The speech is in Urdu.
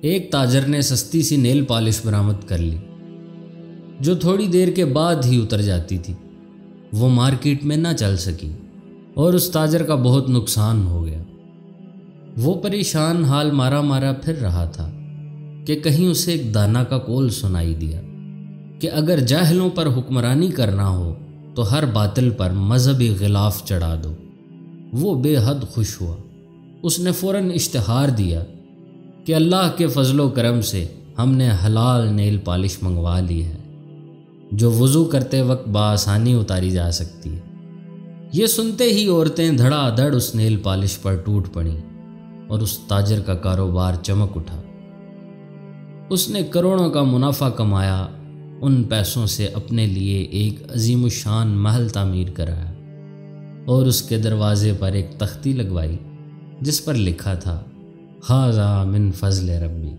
ایک تاجر نے سستی سی نیل پالش برآمد کر لی جو تھوڑی دیر کے بعد ہی اتر جاتی تھی۔ وہ مارکیٹ میں نہ چل سکی اور اس تاجر کا بہت نقصان ہو گیا۔ وہ پریشان حال مارا مارا پھر رہا تھا کہ کہیں اسے ایک دانا کا قول سنائی دیا کہ اگر جاہلوں پر حکمرانی کرنا ہو تو ہر باطل پر مذہبی غلاف چڑھا دو۔ وہ بے حد خوش ہوا۔ اس نے فوراً اشتہار دیا کہ اللہ کے فضل و کرم سے ہم نے حلال نیل پالش منگوا لی ہے جو وضو کرتے وقت بآسانی اتاری جا سکتی ہے۔ یہ سنتے ہی عورتیں دھڑا دھڑ اس نیل پالش پر ٹوٹ پڑیں اور اس تاجر کا کاروبار چمک اٹھا۔ اس نے کروڑوں کا منافع کمایا۔ ان پیسوں سے اپنے لیے ایک عظیم الشان محل تعمیر کرایا اور اس کے دروازے پر ایک تختی لگوائی جس پر لکھا تھا ھذا من فضل ربی۔